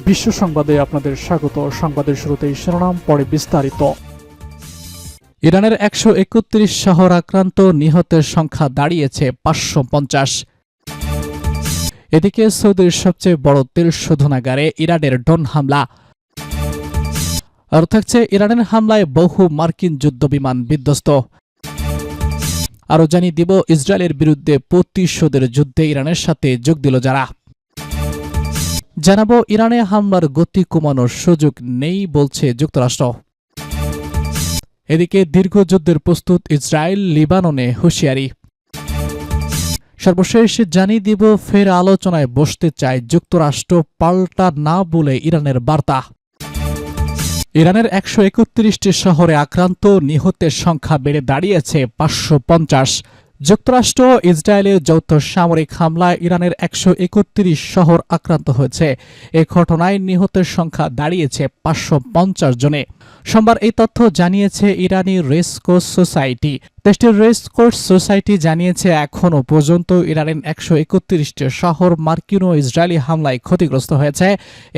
বিশ্ব সংবাদে আপনাদের স্বাগত। সংবাদের শুরুতেই শিরোনাম, পরে বিস্তারিত। ইরানের 131 শহর আক্রান্ত, নিহতের সংখ্যা দাঁড়িয়েছে 550। এদিকে সৌদির সবচেয়ে বড় তেল শোধনাগারে ইরানের ড্রোন হামলা। আর থাকছে ইরানের হামলায় বহু মার্কিন যুদ্ধবিমান বিধ্বস্ত। আরও জানিয়ে দিব ইসরায়েলের বিরুদ্ধে প্রতিশোধের যুদ্ধে ইরানের সাথে যোগ দিল যারা। জানাবো ইরানে হামলার গতি কমানোর সুযোগ নেই বলছে যুক্তরাষ্ট্র। এদিকে দীর্ঘ যুদ্ধের প্রস্তুত ইসরায়েল, লিবাননে হুঁশিয়ারি। সর্বশেষ জানিয়ে দিব ফের আলোচনায় বসতে চায় যুক্তরাষ্ট্র, পাল্টা না বলে ইরানের বার্তা। ইরানের 131টি শহরে আক্রান্ত, নিহতের সংখ্যা বেড়ে দাঁড়িয়েছে 550। যুক্তরাষ্ট্র ইসরায়েলের যৌথ সামরিক হামলায় ইরানের 131 শহর আক্রান্ত হয়েছে। এ ঘটনায় নিহতের সংখ্যা দাঁড়িয়েছে 550 জনে। সোমবার এই তথ্য জানিয়েছে ইরানি রেসকোর্স সোসাইটি। দেশটির রেসকোর্স সোসাইটি জানিয়েছে এখনও পর্যন্ত ইরানের 131টি শহর মার্কিন ও ইসরায়েলি হামলায় ক্ষতিগ্রস্ত হয়েছে।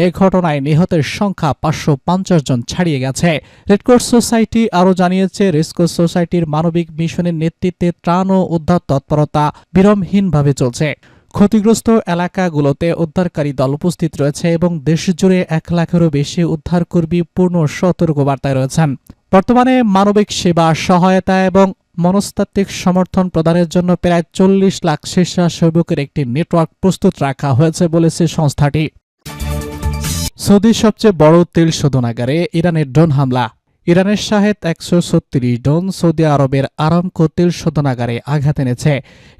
এ ঘটনায় নিহতের সংখ্যা 550 জন ছাড়িয়ে গেছে। রেডক্রস সোসাইটি আরও জানিয়েছে রেসকোর্স সোসাইটির মানবিক মিশনের নেতৃত্বে ত্রাণ ও উদ্ধার তৎপরতা বিরামহীনভাবে চলছে। ক্ষতিগ্রস্ত এলাকাগুলোতে উদ্ধারকারী দল উপস্থিত রয়েছে এবং দেশজুড়ে 1 লাখেরও বেশি উদ্ধারকর্মী পূর্ণ সতর্কবার্তায় রয়েছেন। বর্তমানে মানবিক সেবা, সহায়তা এবং মনস্তাত্ত্বিক সমর্থন প্রদানের জন্য প্রায় 40 লাখ স্বেচ্ছাসেবকের একটি নেটওয়ার্ক প্রস্তুত রাখা হয়েছে বলেছে সংস্থাটি। সৌদির সবচেয়ে বড় তেল শোধনাগারে ইরানের ড্রোন হামলা। ইরানের শাহেদ 136 ড্রোন সৌদি আরবের আরামকো তেল শোধনাগারে আঘাত এনেছে।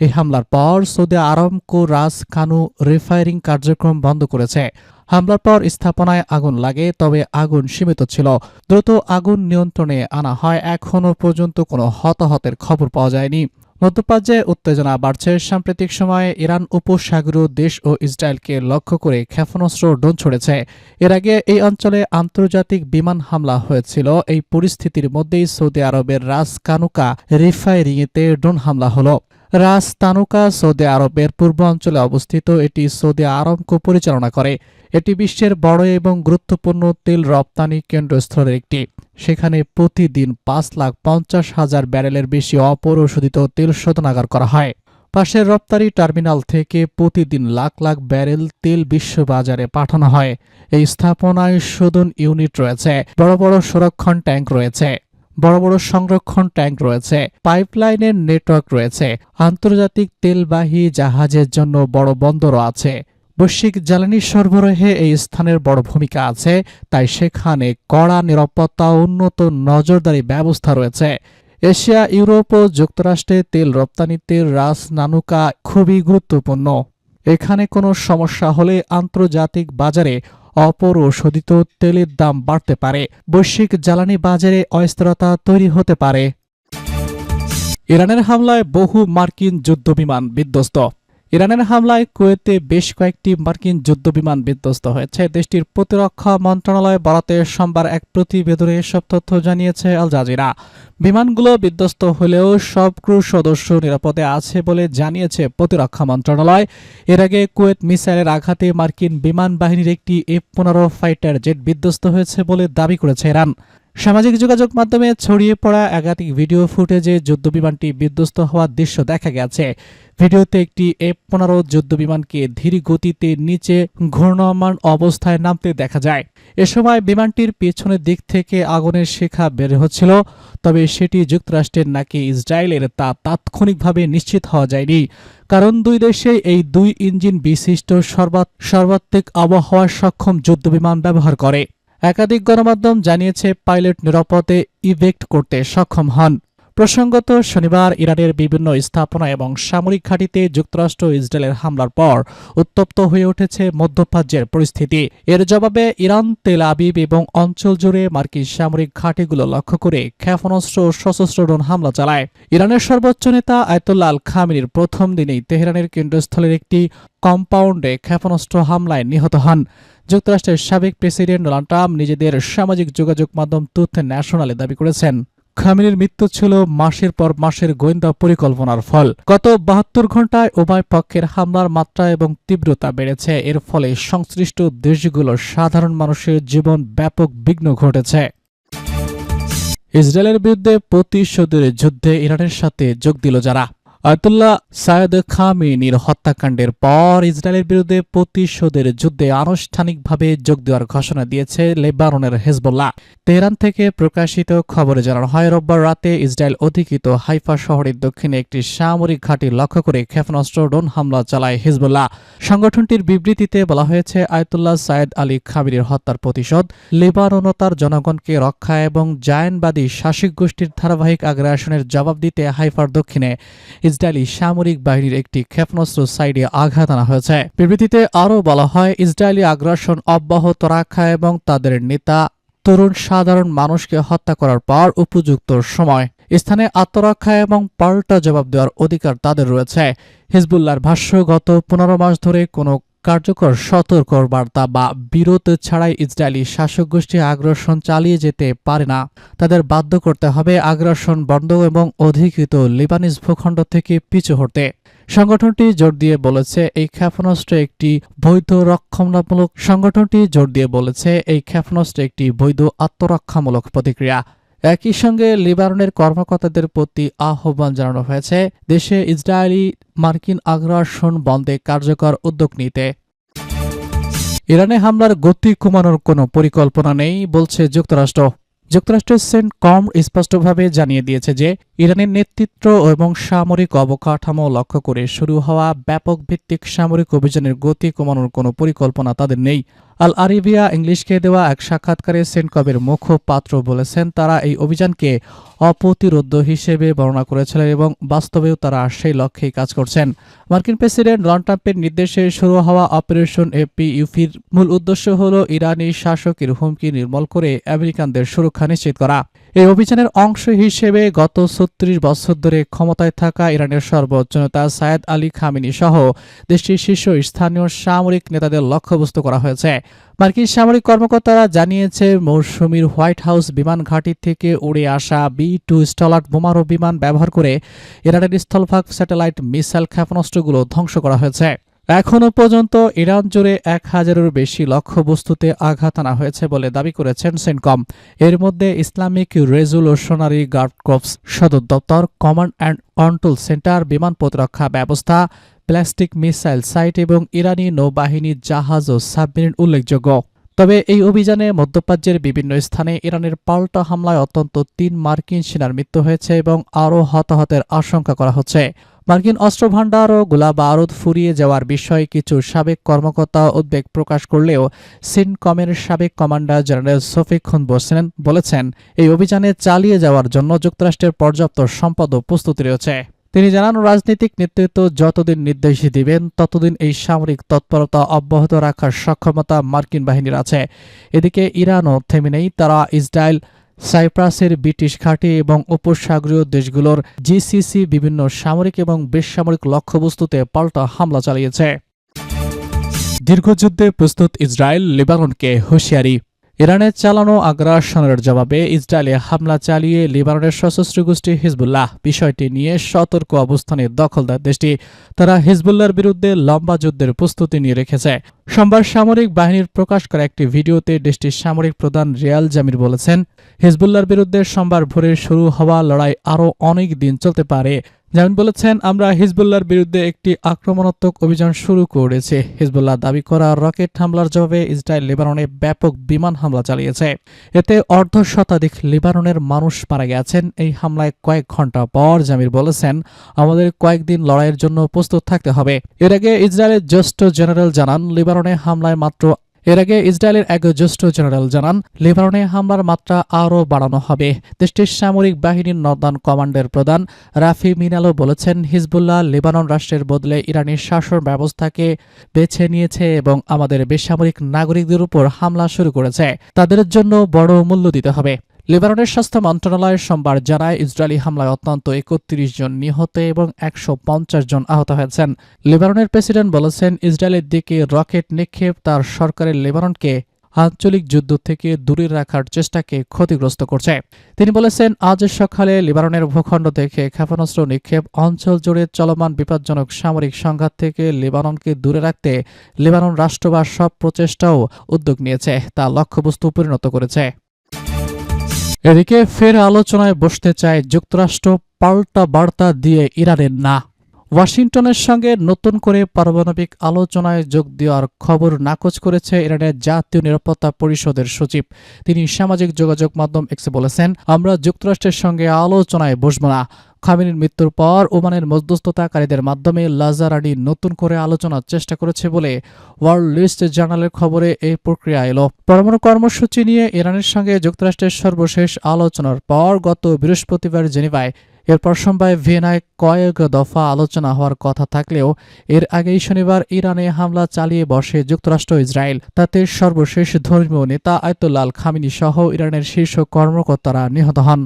এই হামলার পর সৌদি আরামকো রাস কানু রিফাইনিং কার্যক্রম বন্ধ করেছে। হামলার পর স্থাপনায় আগুন লাগে, তবে আগুন সীমিত ছিল। দ্রুত আগুন নিয়ন্ত্রণে আনা হয়। এখনও পর্যন্ত কোনো হতাহতের খবর পাওয়া যায়নি। মধ্যপ্রাচ্যে উত্তেজনা বাড়ছে। সাম্প্রতিক সময়ে ইরান উপসাগরীয় দেশ ও ইসরায়েলকে লক্ষ্য করে ক্ষেপণাস্ত্র ড্রোন ছড়েছে। এর আগে এই অঞ্চলে আন্তর্জাতিক বিমান হামলা হয়েছিল। এই পরিস্থিতির মধ্যেই সৌদি আরবের রাস কানুকা রিফাইনিংয়ে ড্রোন হামলা হলো। রাস তানুকা সৌদি আরবের পূর্বাঞ্চলে অবস্থিত। এটি সৌদি আরামকো পরিচালনা করে। এটি বিশ্বের বড় এবং গুরুত্বপূর্ণ তেল রপ্তানি কেন্দ্রস্থলের একটি। সেখানে প্রতিদিন 5,50,000 ব্যারেলের বেশি অপরিশোধিত তেল শোধনাগার করা হয়। পাশের রপ্তানি টার্মিনাল থেকে প্রতিদিন লাখ লাখ ব্যারেল তেল বিশ্ববাজারে পাঠানো হয়। এই স্থাপনায় শোধন ইউনিট রয়েছে, বড় বড় সংরক্ষণ ট্যাঙ্ক রয়েছে, পাইপলাইনের নেটওয়ার্ক রয়েছে। আন্তর্জাতিক তেলবাহী জাহাজের জন্য বড় বন্দরও আছে। বৈশ্বিক জ্বালানি সরবরাহে এই স্থানের বড় ভূমিকা আছে, তাই সেখানে কড়া নিরাপত্তা ও উন্নত নজরদারি ব্যবস্থা রয়েছে। এশিয়া, ইউরোপ ও যুক্তরাষ্ট্রে তেল রপ্তানিতে রাস নানুকা খুবই গুরুত্বপূর্ণ। এখানে কোনো সমস্যা হলে আন্তর্জাতিক বাজারে অপরিশোধিত তেলের দাম বাড়তে পারে। বৈশ্বিক জ্বালানি বাজারে অস্থিরতা তৈরি হতে পারে। ইরানের হামলায় বহু মার্কিন যুদ্ধবিমান বিধ্বস্ত। ইরানের হামলায় কুয়েতে বেশ কয়েকটি মার্কিন যুদ্ধবিমান বিধ্বস্ত হয়েছে। দেশটির প্রতিরক্ষা মন্ত্রণালয় বরাতে সোমবার এক প্রতিবেদনে এসব তথ্য জানিয়েছে আল জাজিরা। বিমানগুলো বিধ্বস্ত হলেও সব ক্রু সদস্য নিরাপদে আছে বলে জানিয়েছে প্রতিরক্ষা মন্ত্রণালয়। এর আগে কুয়েত মিসাইলের আঘাতে মার্কিন বিমান বাহিনীর একটি F-15 ফাইটার জেট বিধ্বস্ত হয়েছে বলে দাবি করেছে ইরান। সামাজিক যোগাযোগ মাধ্যমে ছড়িয়ে পড়া একাধিক ভিডিও ফুটেজে যুদ্ধবিমানটি বিধ্বস্ত হওয়ার দৃশ্য দেখা গেছে। ভিডিওতে একটি F-15 যুদ্ধবিমানকে ধীর গতিতে নিচে ঘূর্ণয়মান অবস্থায় নামতে দেখা যায়। এ সময় বিমানটির পেছনের দিক থেকে আগুনের শিখা বের হচ্ছিল, তবে সেটি যুক্তরাষ্ট্রের নাকি ইসরায়েলের তা তাৎক্ষণিকভাবে নিশ্চিত হওয়া যায়নি, কারণ দুই দেশে এই 2 ইঞ্জিন বিশিষ্ট সর্বাত্মক আবহাওয়া সক্ষম যুদ্ধবিমান ব্যবহার করে। একাধিক গণমাধ্যম জানিয়েছে পাইলট নিরাপদে ইভেক্ট করতে সক্ষম হন। প্রসঙ্গত, শনিবার ইরানের বিভিন্ন স্থাপনা এবং সামরিক ঘাঁটিতে যুক্তরাষ্ট্র ইসরায়েলের হামলার পর উত্তপ্ত হয়ে উঠেছে মধ্যপ্রাচ্যের পরিস্থিতি। এর জবাবে ইরান তেল আবিব এবং অঞ্চল জুড়ে মার্কিন সামরিক ঘাঁটিগুলো লক্ষ্য করে ক্ষেপণাস্ত্র ও সশস্ত্র ড্রোন হামলা চালায়। ইরানের সর্বোচ্চ নেতা আয়াতুল্লাহ আল খামেনির প্রথম দিনেই তেহরানের কেন্দ্রস্থলের একটি কম্পাউন্ডে ক্ষেপণাস্ত্র হামলায় নিহত হন। যুক্তরাষ্ট্রের সাবেক প্রেসিডেন্ট ডোনাল্ড ট্রাম্প নিজেদের সামাজিক যোগাযোগ মাধ্যম ট্রুথ ন্যাশনালে দাবি করেছেন, খামেনির মৃত্যু ছিল মাসের পর মাসের গোয়েন্দা পরিকল্পনার ফল। গত ৭২ ঘণ্টায় উভয় পক্ষের হামলার মাত্রা এবং তীব্রতা বেড়েছে। এর ফলে সংশ্লিষ্ট দেশগুলোর সাধারণ মানুষের জীবন ব্যাপক বিঘ্ন ঘটেছে। ইসরায়েলের বিরুদ্ধে প্রতিশোধের যুদ্ধে ইরানের সাথে যোগ দিল যারা। আয়াতুল্লাহ সায়েদ খামেনির হত্যাকাণ্ডের পর ইসরায়েলের বিরুদ্ধে প্রতিশোধের যুদ্ধে আনুষ্ঠানিকভাবে যোগ দেওয়ার ঘোষণা দিয়েছে লেবাননের হেজবুল্লাহ। তেহরান থেকে প্রকাশিত খবরে জানানো হয়, রোববার রাতে ইসরায়েল অধিকৃত হাইফা শহরের দক্ষিণে একটি সামরিক ঘাঁটি লক্ষ্য করে ক্ষেপণাস্ত্র ড্রোন হামলা চালায় হিজবুল্লাহ। সংগঠনটির বিবৃতিতে বলা হয়েছে, আয়াতুল্লাহ সায়েদ আলী খামেনির হত্যার প্রতিশোধ, লেবানন ও তার জনগণকে রক্ষা এবং জায়নবাদী শাসক গোষ্ঠীর ধারাবাহিক আগ্রাসনের জবাব দিতে হাইফার দক্ষিণে ইসরায়েলি সামরিক বাহিনীর একটি ক্ষেপণাস্ত্র সাইডে আঘাত আনা হয়েছে। বিবৃতিতে আরও বলা হয়, ইসরায়েলি আগ্রাসন অব্যাহত রাখা এবং তাদের নেতা তরুণ সাধারণ মানুষকে হত্যা করার পর উপযুক্ত সময় স্থানে আত্মরক্ষা এবং পাল্টা জবাব দেওয়ার অধিকার তাদের রয়েছে। হিজবুল্লাহর ভাষ্য, গত ১৫ মাস ধরে কোনো কার্যকর সতর্ক বার্তা বা বিরোধ ছাড়াই ইসরায়েলি শাসক গোষ্ঠী আগ্রাসন চালিয়ে যেতে পারে না। তাদের বাধ্য করতে হবে আগ্রাসন বন্ধ এবং অধিকৃত লেবানিজ ভূখণ্ড থেকে পিছু হটতে। সংগঠনটি জোর দিয়ে বলেছে, এই ক্ষেপণাস্ত্র একটি বৈধ আত্মরক্ষামূলক প্রতিক্রিয়া। একই সঙ্গে লেবাননের কর্মকর্তাদের প্রতি আহ্বান জানানো হয়েছে দেশে ইসরায়েলি মার্কিন আগ্রাসন বন্ধে কার্যকর উদ্যোগ নিতে। ইরানে হামলার গতি কমানোর কোনো পরিকল্পনা নেই বলছে যুক্তরাষ্ট্র। যুক্তরাষ্ট্রের সেন্টকম স্পষ্টভাবে জানিয়ে দিয়েছে যে ইরানের নেতৃত্ব এবং সামরিক অবকাঠামো লক্ষ্য করে শুরু হওয়া ব্যাপক ভিত্তিক সামরিক অভিযানের গতি কমানোর কোনো পরিকল্পনা তাদের নেই। আল আরাবিয়া ইংলিশকে দেওয়া এক সাক্ষাৎকারে সেন্টকমের মুখপাত্র বলেছেন, তারা এই অভিযানকে অপ্রতিরোধ্য হিসেবে বর্ণনা করেছিলেন এবং বাস্তবেও তারা সেই লক্ষ্যেই কাজ করছেন। মার্কিন প্রেসিডেন্ট ডোনাল্ড ট্রাম্পের নির্দেশে শুরু হওয়া অপারেশন এপিইউপির মূল উদ্দেশ্য হল ইরানি শাসকের হুমকি নির্মূল করে আমেরিকানদের সুরক্ষা নিশ্চিত করা। এই অভিযানের অংশ হিসেবে গত ৩৬ বছর ধরে ক্ষমতায় থাকা ইরানের সর্বোচ্চ নেতা সায়েদ আলী খামেনি সহ দেশটির শীর্ষ স্থানীয় সামরিক নেতাদের লক্ষ্যবস্তু করা হয়েছে। মার্কিন সামরিক কর্মকর্তারা জানিয়েছে, মৌসুমীর হোয়াইট হাউস বিমান ঘাঁটি থেকে উড়ে আসা B-2 স্টলার্ট বোমারু বিমান ব্যবহার করে ইরানের স্থলভাগ স্যাটেলাইট মিসাইল ক্ষেপণাস্ত্রগুলো ধ্বংস করা হয়েছে। এখনও পর্যন্ত ইরান জুড়ে ১,০০০-এর বেশি লক্ষ্যবস্তুতে আঘাত আনা হয়েছে বলে দাবি করেছেন সেন্টকম। এর মধ্যে ইসলামিক রেজলিউশনারি গার্ড কর্পস সদর দপ্তর, কমান্ড অ্যান্ড কন্ট্রোল সেন্টার, বিমান প্রতিরক্ষা ব্যবস্থা, ব্যালিস্টিক মিসাইল সাইট এবং ইরানি নৌবাহিনীর জাহাজ ও সাবমেরিন উল্লেখযোগ্য। তবে এই অভিযানে মধ্যপ্রাচ্যের বিভিন্ন স্থানে ইরানের পাল্টা হামলায় অন্তত ৩ মার্কিন সেনার মৃত্যু হয়েছে এবং আরও হতাহতের আশঙ্কা করা হচ্ছে। মার্কিন অস্ত্রভান্ডার ও গোলাবারুদ ফুরিয়ে যাওয়ার বিষয়ে কিছু সাবেক কর্মকর্তা উদ্বেগ প্রকাশ করলেও সেন্টকমের সাবেক কমান্ডার জেনারেল শফিক হোসেন বলেছেন, এই অভিযানে চালিয়ে যাওয়ার জন্য যুক্তরাষ্ট্রের পর্যাপ্ত সম্পদ ও প্রস্তুতি রয়েছে। তিনি জানান, রাজনৈতিক নেতৃত্ব যতদিন নির্দেশ দিবেন ততদিন এই সামরিক তৎপরতা অব্যাহত রাখার সক্ষমতা মার্কিন বাহিনীর আছে। এদিকে ইরানও থেমে নেই। তারা ইসরায়েল, সাইপ্রাসের ব্রিটিশ ঘাঁটি এবং উপসাগরীয় দেশগুলোর জিসিসি বিভিন্ন সামরিক এবং বেসামরিক লক্ষ্যবস্তুতে পাল্টা হামলা চালিয়েছে। দীর্ঘযুদ্ধে প্রস্তুত ইসরায়েল, লেবাননকে হুঁশিয়ারি। ইরানের চালানো আগ্রাসনের জবাবে ইসরায়েলে হামলা চালিয়ে লেবাননের সশস্ত্র গোষ্ঠী হিজবুল্লাহ বিষয়টি নিয়ে সতর্ক অবস্থানে দখল দেয় দেশটি। তারা হিজবুল্লাহর বিরুদ্ধে লম্বা যুদ্ধের প্রস্তুতি নিয়ে রেখেছে। সোমবার সামরিক বাহিনীর প্রকাশ করা একটি ভিডিওতে দেশটির সামরিক প্রধান রিয়াল জামির বলেছেন, হিজবুল্লাহর বিরুদ্ধে সোমবার ভোরে শুরু হওয়া লড়াই আরও অনেক দিন চলতে পারে। জামির বলেছেন, আমরা হিজবুল্লাহর বিরুদ্ধে একটি আক্রমণাত্মক অভিযান শুরু করেছি। হিজবুল্লাহ দাবি করা রকেট হামলার জবাবে ইসরায়েল লেবাননে ব্যাপক বিমান হামলা চালিয়েছে। এতে অর্ধশতাধিক লেবাননের মানুষ মারা গেছেন। এই হামলায় কয়েক ঘন্টা পর জামির বলেছেন, আমাদের কয়েকদিন লড়াইয়ের জন্য প্রস্তুত থাকতে হবে। এর আগে ইসরায়েলের জ্যেষ্ঠ জেনারেল জানান, লেবাননে হামলার মাত্রা আরও বাড়ানো হবে। দেশটির সামরিক বাহিনীর নর্দার্ন কমান্ডের প্রধান রাফি মিনালো বলেছেন, হিজবুল্লাহ লেবানন রাষ্ট্রের বদলে ইরানের শাসন ব্যবস্থাকে বেছে নিয়েছে এবং আমাদের বেসামরিক নাগরিকদের উপর হামলা শুরু করেছে। তাদের জন্য বড় মূল্য দিতে হবে। লেবাননের স্বাস্থ্য মন্ত্রণালয় সোমবার জানায়, ইসরায়েলি হামলায় অন্তত ৩১ জন নিহত এবং ১৫০ জন আহত হয়েছেন। লেবাননের প্রেসিডেন্ট বলেছেন, ইসরায়েলের দিকে রকেট নিক্ষেপ তার সরকারের লেবাননকে আঞ্চলিক যুদ্ধ থেকে দূরে রাখার চেষ্টাকে ক্ষতিগ্রস্ত করছে। তিনি বলেছেন, আজ সকালে লেবাননের ভূখণ্ড থেকে ক্ষেপণাস্ত্র নিক্ষেপ অঞ্চল জুড়ে চলমান বিপজ্জনক সামরিক সংঘাত থেকে লেবাননকে দূরে রাখতে লেবানন রাষ্ট্র বা সব প্রচেষ্টাও উদ্যোগ নিয়েছে, তা লক্ষ্যবস্তু পরিণত করেছে। এদিকে ফের আলোচনায় বসতে চায় যুক্তরাষ্ট্র, পাল্টা বার্তা দিয়ে ইরানের না। ওয়াশিংটনের সঙ্গে নতুন করে পারমাণবিক আলোচনায় যোগ দেওয়ার খবর নাকচ করেছে ইরানের জাতীয় নিরাপত্তা পরিষদের সচিব। তিনি সামাজিক যোগাযোগ মাধ্যম এক্সে বলেছেন, আমরা যুক্তরাষ্ট্রের সঙ্গে আলোচনায় বসব না। খামেনির মৃত্যুর পর ওমানের মধ্যস্থতাকারীদের মাধ্যমে লাজারানি নতুন করে আলোচনার চেষ্টা করেছে বলে ওয়ার্ল্ড লিস্ট জার্নালের খবরে এই প্রক্রিয়া এলো। পরমাণু কর্মসূচি নিয়ে ইরানের সঙ্গে যুক্তরাষ্ট্রের সর্বশেষ আলোচনার পর গত বৃহস্পতিবার জেনেভায়, এরপর সোমবার ভিয়েনায় কয়েক দফা আলোচনা হওয়ার কথা থাকলেও এর আগেই শনিবার ইরানে হামলা চালিয়ে বসে যুক্তরাষ্ট্র ইসরায়েল। তাতে সর্বশেষ ধর্মীয় নেতা আয়াতুল্লাহ আল খামেনি সহ ইরানের শীর্ষ কর্মকর্তারা নিহত হন।